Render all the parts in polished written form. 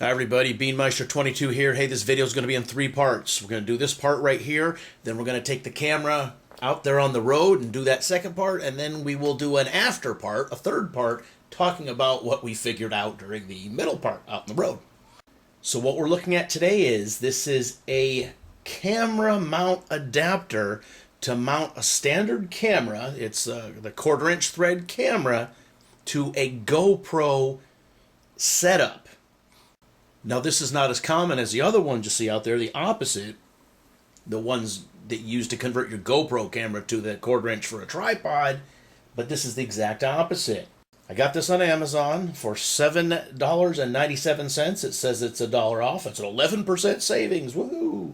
Hi everybody, Beanmeister22 here. Hey, this video is going to be in 3 parts. We're going to do this part right here, then we're going to take the camera out there on the road and do that second part, and then we will do an after part, a third part, talking about what we figured out during the middle part out on the road. So what we're looking at today is, this is a camera mount adapter to mount a standard camera. It's the 1/4 inch thread camera to a GoPro setup. Now this is not as common as the other ones you see out there, the opposite, the ones that you use to convert your GoPro camera to the 1/4 inch for a tripod, but this is the exact opposite. I got this on Amazon for $7.97. It says it's $1 off. It's an 11% savings. Woohoo!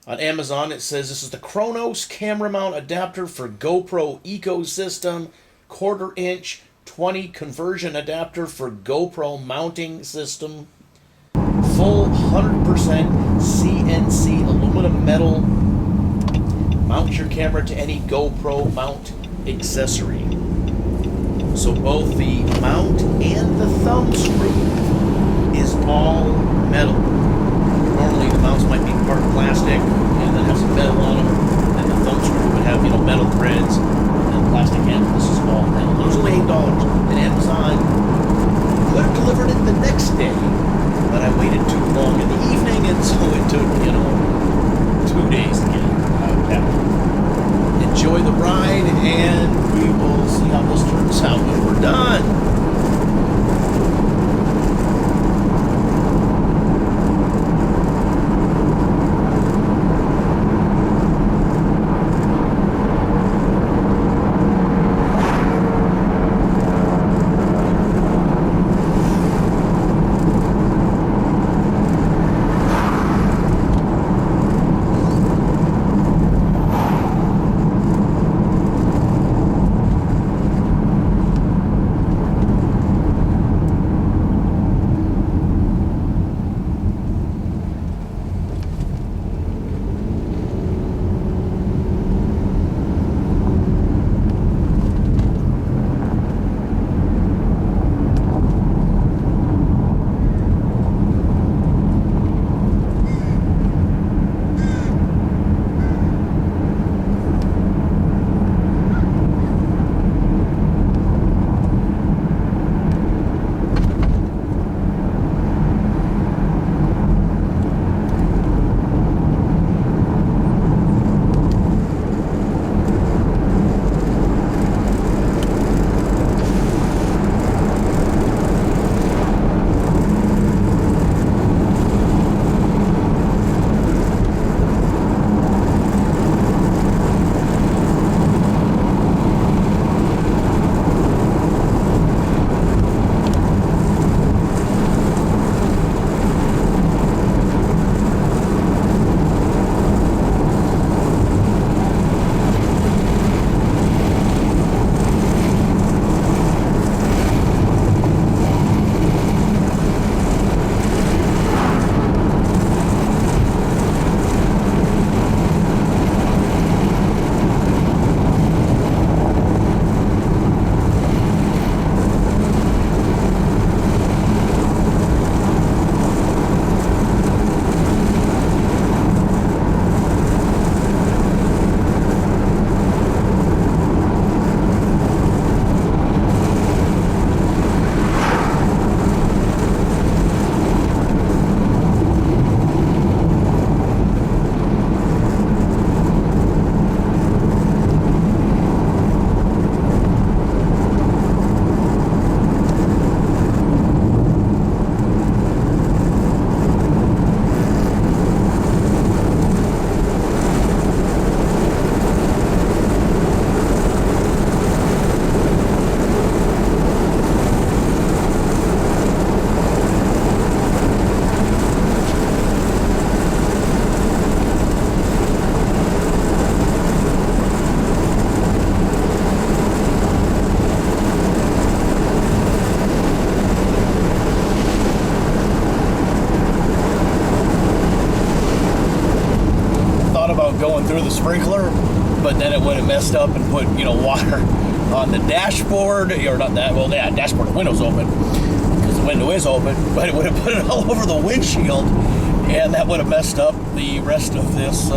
On Amazon it says this is the Chronos camera mount adapter for GoPro ecosystem, 1/4 inch 20 conversion adapter for GoPro mounting system, full 100% CNC aluminum metal, mount your camera to any GoPro mount accessory. So both the mount and the thumb screw is all metal. Normally the mounts might be part plastic and then have some metal on them, and the thumb screw would have, metal threads and plastic handle. This is all metal. It was only $8, and Amazon could have delivered it the next day, but I waited too long in the evening, and so it took, 2 days to get it out. Enjoy the ride, and we will see how this turns out when we're done. Going through the sprinkler, but then it would have messed up and put water on the dashboard, or not that, well, yeah, dashboard, the window's open because the window is open, but it would have put it all over the windshield, and that would have messed up the rest of this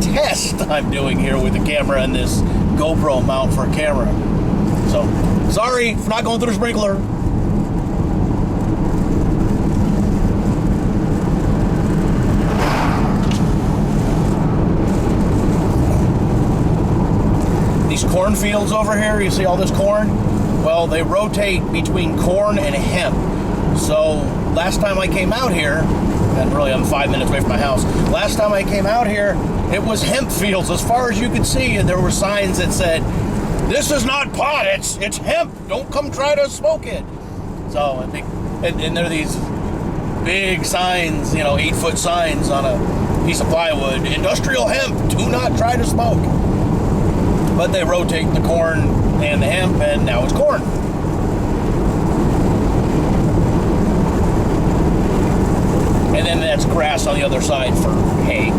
test I'm doing here with the camera and this GoPro mount for a camera. So, sorry for not going through the sprinkler. These cornfields over here, you see all this corn? Well, they rotate between corn and hemp. So last time I came out here, and really I'm 5 minutes away from my house, last time I came out here, it was hemp fields as far as you could see, and there were signs that said, "This is not pot, it's hemp, don't come try to smoke it." So, and there are these big signs, 8-foot signs on a piece of plywood, "Industrial hemp, do not try to smoke." But they rotate the corn and the hemp, and now it's corn. And then that's grass on the other side for hay.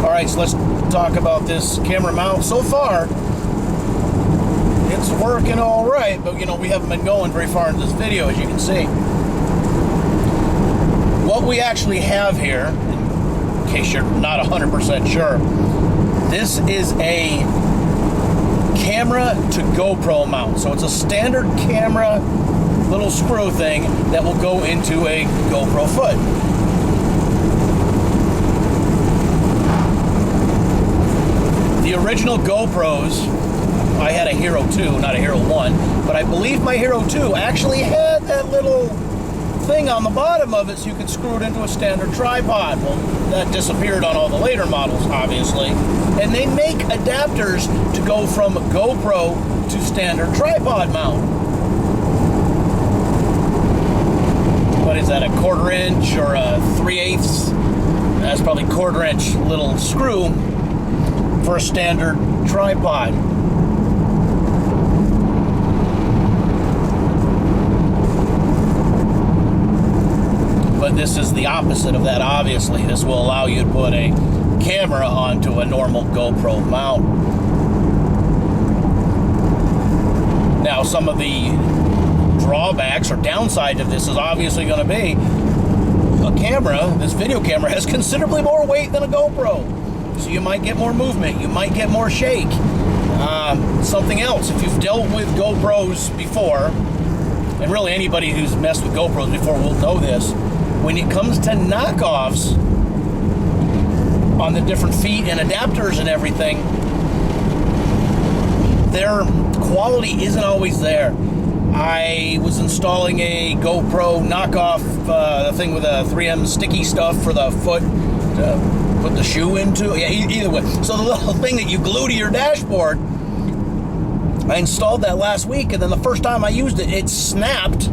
Alright, so let's talk about this camera mount. So far, it's working alright, but we haven't been going very far in this video, as you can see. What we actually have here, in case you're not 100% sure, this is a camera to GoPro mount. So it's a standard camera little screw thing that will go into a GoPro foot. The original GoPros, I had a Hero 2, not a Hero 1, but I believe my Hero 2 actually had that little thing on the bottom of it so you could screw it into a standard tripod. Well, that disappeared on all the later models, obviously. And they make adapters to go from GoPro to standard tripod mount. What is that, a 1/4 inch or a 3/8? That's probably 1/4 inch little screw for a standard tripod. But this is the opposite of that, obviously. This will allow you to put a camera onto a normal GoPro mount. Now, some of the drawbacks or downside of this is obviously going to be a camera, this video camera, has considerably more weight than a GoPro. So you might get more movement, you might get more shake. Something else, if you've dealt with GoPros before, and really anybody who's messed with GoPros before will know this, when it comes to knockoffs on the different feet and adapters and everything, their quality isn't always there. I was installing a GoPro knockoff, the thing with a 3M sticky stuff for the foot to put the shoe into. Yeah, either way. So the little thing that you glue to your dashboard, I installed that last week, and then the first time I used it, it snapped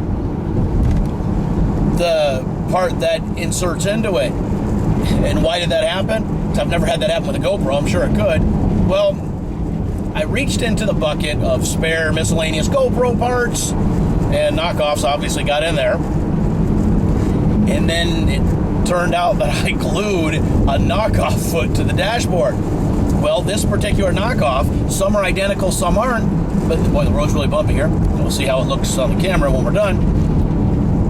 the part that inserts into it. And why did that happen? Because I've never had that happen with a GoPro. I'm sure it could. Well, I reached into the bucket of spare miscellaneous GoPro parts, and knockoffs obviously got in there. And then it turned out that I glued a knockoff foot to the dashboard. Well, this particular knockoff, some are identical, some aren't, but boy, the road's really bumpy here. We'll see how it looks on the camera when we're done.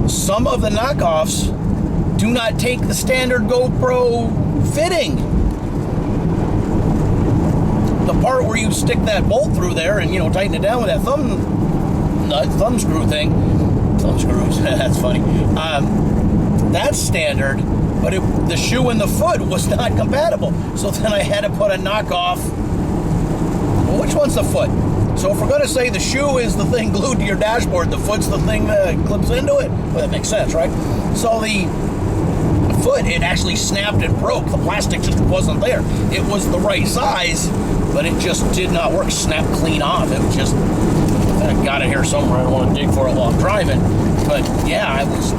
Some of the knockoffs do not take the standard GoPro fitting. The part where you stick that bolt through there and, tighten it down with that thumb screw thing. Thumb screws, that's funny. That's standard, but the shoe and the foot was not compatible. So then I had to put a knockoff. Well, which one's the foot? So if we're going to say the shoe is the thing glued to your dashboard, the foot's the thing that clips into it, well, that makes sense, right? So the foot, it actually snapped and broke. The plastic just wasn't there. It was the right size, but it just did not work. Snapped clean off. It was just, I got it here somewhere. I don't want to dig for it while I'm driving. But yeah, I was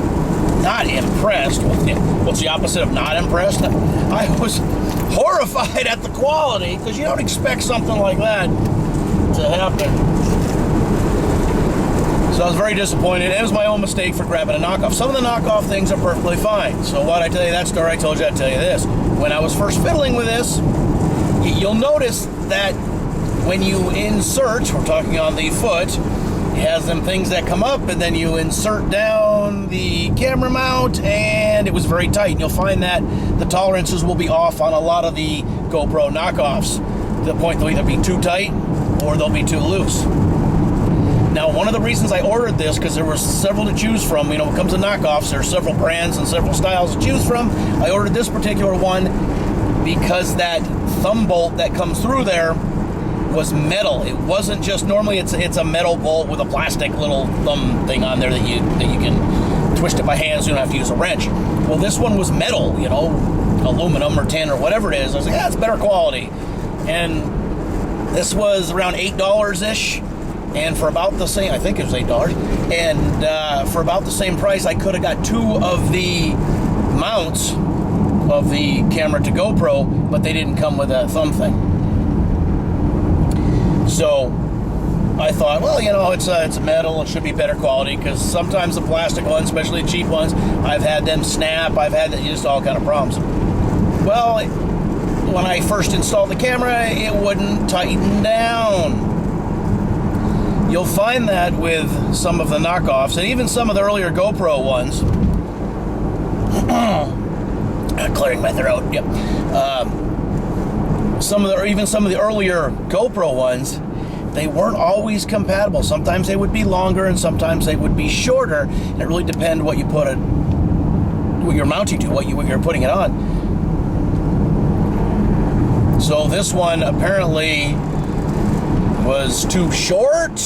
not impressed. What's the opposite of not impressed? I was horrified at the quality, because you don't expect something like that to happen. So I was very disappointed. It was my own mistake for grabbing a knockoff. Some of the knockoff things are perfectly fine. So why'd I tell you that story? I told you I'd tell you this. When I was first fiddling with this, you'll notice that when you insert, we're talking on the foot, it has them things that come up, and then you insert down the camera mount, and it was very tight. And you'll find that the tolerances will be off on a lot of the GoPro knockoffs, to the point they'll either be too tight or they'll be too loose. Now, one of the reasons I ordered this, because there were several to choose from, you know, when it comes to knockoffs, there are several brands and several styles to choose from. I ordered this particular one because that thumb bolt that comes through there was metal. It wasn't just, normally it's a metal bolt with a plastic little thumb thing on there that you can twist it by hand, so you don't have to use a wrench. Well, this one was metal, you know, aluminum or tin or whatever it is. I was like, yeah, it's better quality. And this was around $8-ish, and for about the same, I think it was $8, and for about the same price, I could have got two of the mounts of the camera to GoPro, but they didn't come with a thumb thing. So I thought, well, you know, it's metal, it should be better quality, because sometimes the plastic ones, especially the cheap ones, I've had them snap, I've had just all kind of problems. Well, when I first installed the camera, it wouldn't tighten down. You'll find that with some of the knockoffs, and even some of the earlier GoPro ones. Clearing my throat, yep. Some of the earlier GoPro ones, they weren't always compatible. Sometimes they would be longer, and sometimes they would be shorter. And it really depended what you put it, what you're mounting to, what you're putting it on. So this one apparently was too short,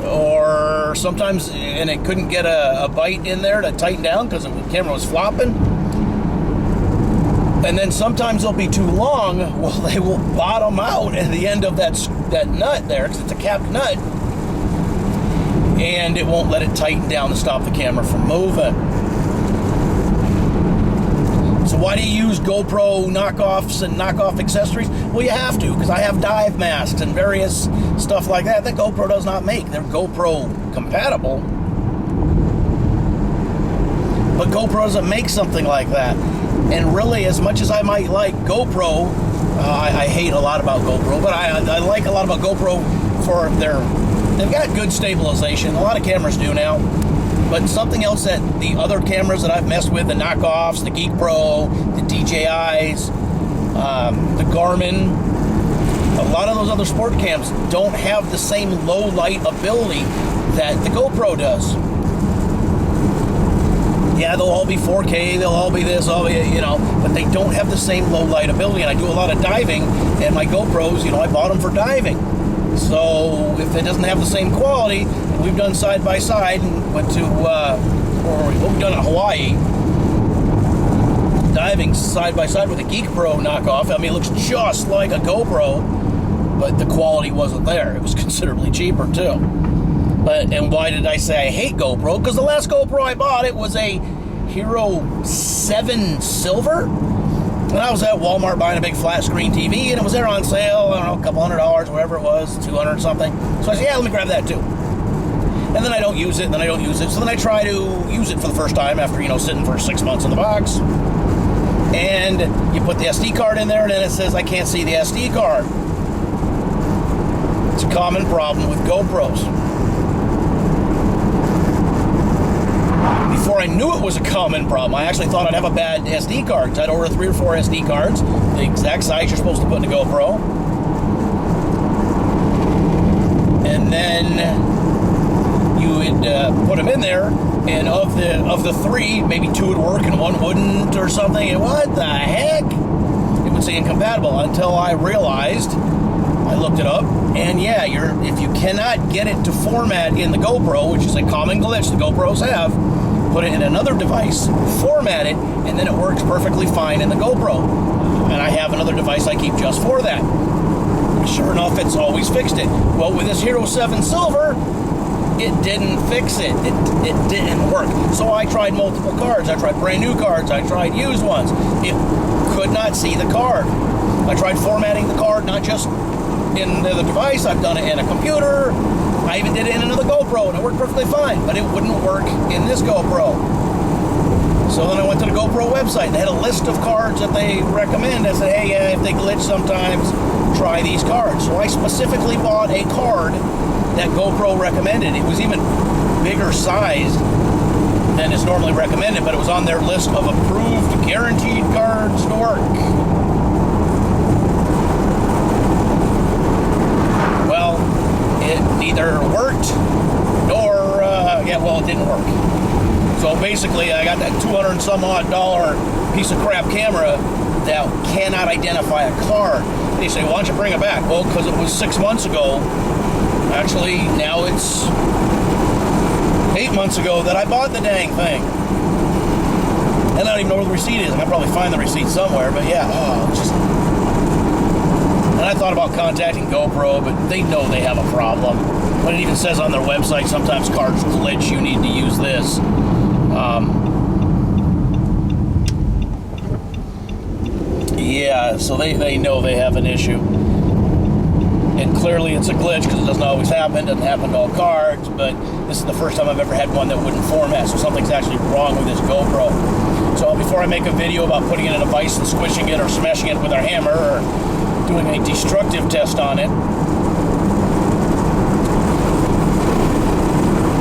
or sometimes, and it couldn't get a bite in there to tighten down because the camera was flopping. And then sometimes they'll be too long. Well, they will bottom out at the end of that nut there, because it's a capped nut, and it won't let it tighten down to stop the camera from moving. So why do you use GoPro knockoffs and knockoff accessories? Well, you have to, because I have dive masks and various stuff like that GoPro does not make. They're GoPro compatible, but GoPro doesn't make something like that. And really, as much as I might like GoPro, I hate a lot about GoPro, but I like a lot about GoPro for they've got good stabilization. A lot of cameras do now. But something else that the other cameras that I've messed with, the knockoffs, the Geek Pro, the DJIs, the Garmin, a lot of those other sport cams don't have the same low light ability that the GoPro does. Yeah, they'll all be 4K, they'll all be this, all be, you know, but they don't have the same low light ability. And I do a lot of diving, and my GoPros, you know, I bought them for diving. So if it doesn't have the same quality, and we've done side by side and went to, or we've done in Hawaii, diving side by side with a Geek Pro knockoff. I mean, it looks just like a GoPro, but the quality wasn't there. It was considerably cheaper too. And why did I say I hate GoPro? Because the last GoPro I bought, it was a Hero 7 Silver. And I was at Walmart buying a big flat screen TV, and it was there on sale, I don't know, a couple $100, whatever it was, 200 something. So I said, yeah, let me grab that too. And then I don't use it, and then I don't use it. So then I try to use it for the first time after, you know, sitting for 6 months in the box. And you put the SD card in there, and then it says, I can't see the SD card. It's a common problem with GoPros. Before I knew it was a common problem, I actually thought I'd have a bad SD card, because I'd order 3 or 4 SD cards, the exact size you're supposed to put in a GoPro. And then you would put them in there, and of the 3, maybe 2 would work and 1 wouldn't or something. And what the heck? It would say incompatible, until I realized, I looked it up, and yeah, if you cannot get it to format in the GoPro, which is a common glitch the GoPros have, put it in another device, format it, and then it works perfectly fine in the GoPro. And I have another device I keep just for that. Sure enough, it's always fixed it. Well, with this Hero 7 Silver, it didn't fix it. It didn't work. So I tried multiple cards. I tried brand new cards. I tried used ones. It could not see the card. I tried formatting the card, not just in the device. I've done it in a computer. I even did it in another GoPro, and it worked perfectly fine, but it wouldn't work in this GoPro. So then I went to the GoPro website, and they had a list of cards that they recommend. I said, hey, yeah, if they glitch sometimes, try these cards. So I specifically bought a card that GoPro recommended. It was even bigger sized than is normally recommended, but it was on their list of approved, guaranteed cards to work. Well, it neither worked nor, it didn't work. So basically, I got that 200 and some odd dollar piece of crap camera that cannot identify a card. And you say, why don't you bring it back? Well, because it was 6 months ago. Actually, now it's 8 months ago that I bought the dang thing. And I don't even know where the receipt is. I can probably find the receipt somewhere, but yeah, And I thought about contacting GoPro, but they know they have a problem. But it even says on their website, sometimes cards glitch, you need to use this. Yeah, so they know they have an issue. And clearly it's a glitch because it doesn't always happen. It doesn't happen to all cards, but this is the first time I've ever had one that wouldn't format, so something's actually wrong with this GoPro. So before I make a video about putting it in a vise and squishing it or smashing it with our hammer or doing a destructive test on it,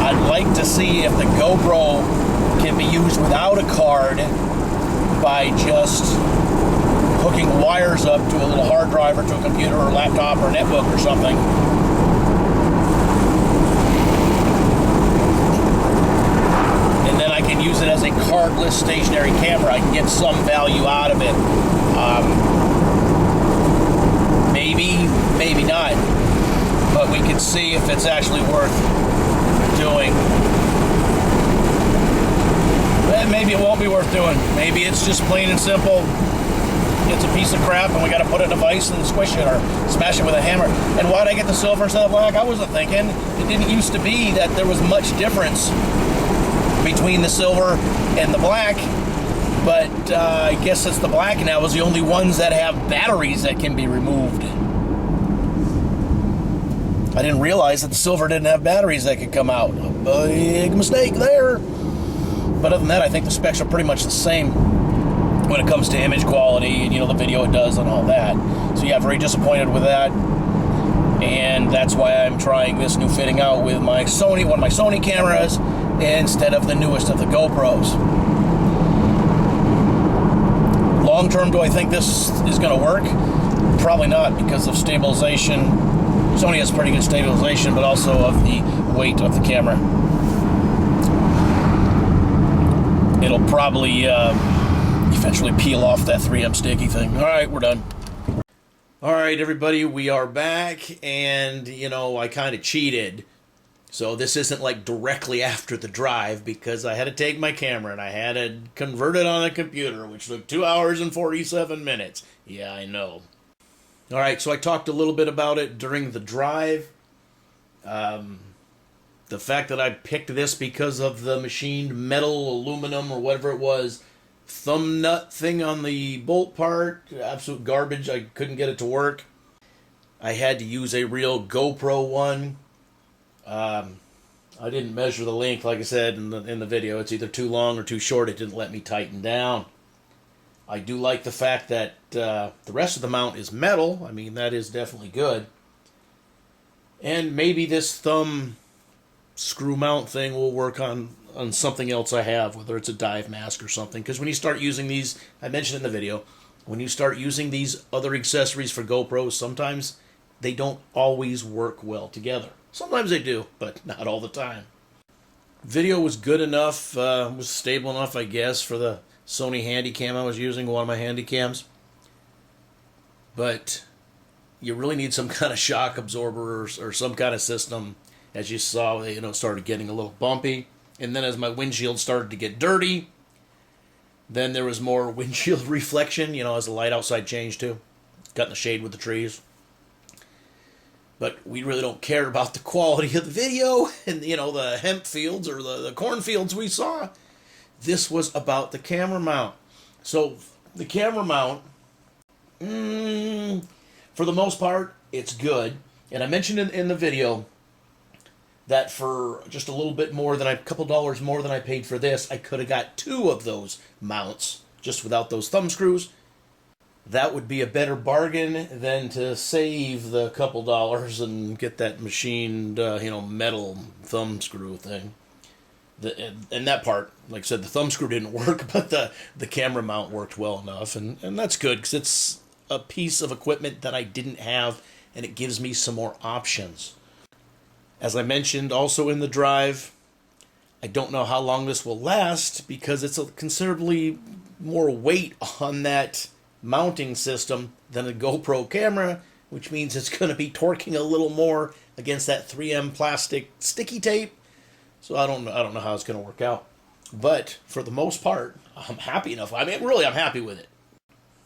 I'd like to see if the GoPro can be used without a card by just hooking wires up to a little hard drive or to a computer or laptop or netbook or something. And then I can use it as a cardless stationary camera. I can get some value out of it. Maybe not. But we can see if it's actually worth doing. Maybe it won't be worth doing. Maybe it's just plain and simple. It's a piece of crap and we got to put it in a vise and squish it or smash it with a hammer. And why'd I get the silver instead of black? I wasn't thinking. It didn't used to be that there was much difference between the silver and the black, but I guess it's the black now is the only ones that have batteries that can be removed. I didn't realize that the silver didn't have batteries that could come out. A big mistake there. But other than that, I think the specs are pretty much the same when it comes to image quality and, the video it does and all that. So yeah, very disappointed with that. And that's why I'm trying this new fitting out with my Sony, one of my Sony cameras, instead of the newest of the GoPros. Long term, do I think this is going to work? Probably not, because of stabilization. Sony has pretty good stabilization, but also of the weight of the camera. It'll probably eventually peel off that 3M sticky thing. All right, we're done. All right, everybody, we are back, and, I kind of cheated. So this isn't like directly after the drive, because I had to take my camera and I had to convert it on a computer, which took 2 hours and 47 minutes. Yeah, I know. All right, so I talked a little bit about it during the drive. The fact that I picked this because of the machined metal, aluminum, or whatever it was, thumb nut thing on the bolt part, absolute garbage. I couldn't get it to work. I had to use a real GoPro one. I didn't measure the length, like I said in the video. It's either too long or too short. It didn't let me tighten down. I do like the fact that the rest of the mount is metal. I mean, that is definitely good. And maybe this thumb screw mount thing will work on something else I have, whether it's a dive mask or something. Because when you start using these, I mentioned in the video, when you start using these other accessories for GoPros, sometimes they don't always work well together. Sometimes they do, but not all the time. Video was good enough, was stable enough, I guess, for the Sony Handycam I was using, one of my Handycams. But you really need some kind of shock absorber or some kind of system. As you saw, it started getting a little bumpy. And then as my windshield started to get dirty, then there was more windshield reflection, as the light outside changed too. Got in the shade with the trees. But we really don't care about the quality of the video and, the hemp fields or the cornfields we saw. This was about the camera mount. So the camera mount, for the most part, it's good. And I mentioned in the video, that for just a little bit more than a couple dollars more than I paid for this, I could have got 2 of those mounts just without those thumb screws. That would be a better bargain than to save the couple dollars and get that machined, metal thumb screw thing. And that part, like I said, the thumb screw didn't work, but the camera mount worked well enough, and that's good because it's a piece of equipment that I didn't have, and it gives me some more options. As I mentioned also in the drive, I don't know how long this will last because it's a considerably more weight on that mounting system than a GoPro camera, which means it's going to be torquing a little more against that 3M plastic sticky tape. So I don't know how it's going to work out. But for the most part, I'm happy enough. I mean, really, I'm happy with it.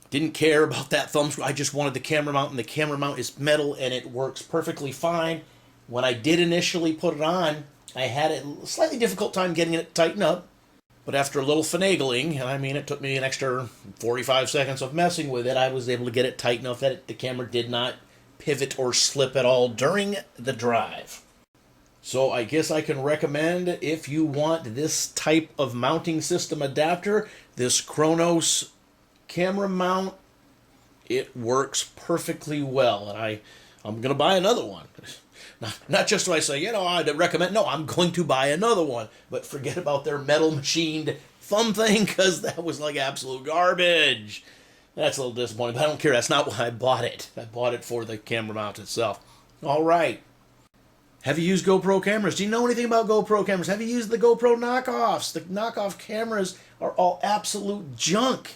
Didn't care about that thumb screw. I just wanted the camera mount, and the camera mount is metal, and it works perfectly fine. When I did initially put it on, I had a slightly difficult time getting it to tighten up. But after a little finagling, I mean, it took me an extra 45 seconds of messing with it, I was able to get it tight enough that the camera did not pivot or slip at all during the drive. So I guess I can recommend, if you want this type of mounting system adapter, this Chronos camera mount, it works perfectly well. And I'm going to buy another one. Not just when I say, I'd recommend, no, I'm going to buy another one. But forget about their metal machined thumb thing, because that was like absolute garbage. That's a little disappointing, but I don't care. That's not why I bought it. I bought it for the camera mount itself. All right. Have you used GoPro cameras? Do you know anything about GoPro cameras? Have you used the GoPro knockoffs? The knockoff cameras are all absolute junk.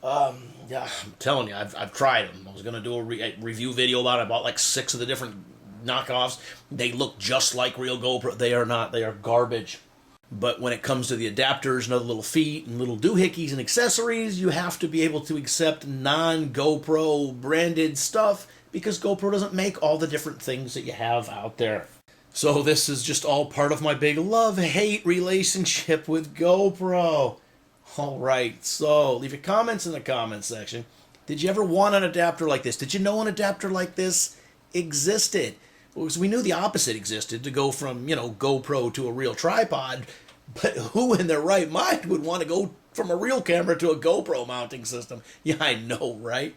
Yeah, I'm telling you, I've tried them. I was going to do a review video about it. I bought like 6 of the different knockoffs. They look just like real GoPro. They are not. They are garbage. But when it comes to the adapters and other little feet and little doohickeys and accessories, you have to be able to accept non-GoPro branded stuff, because GoPro doesn't make all the different things that you have out there. So this is just all part of my big love-hate relationship with GoPro. All right, so leave your comments in the comments section. Did you ever want an adapter like this? Did you know an adapter like this existed? Because we knew the opposite existed, to go from, GoPro to a real tripod. But who in their right mind would want to go from a real camera to a GoPro mounting system? Yeah, I know, right?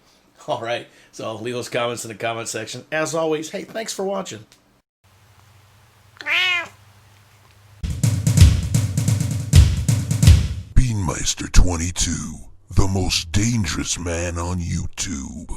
All right, so leave those comments in the comment section. As always, hey, thanks for watching. Beanmeister 22, the most dangerous man on YouTube.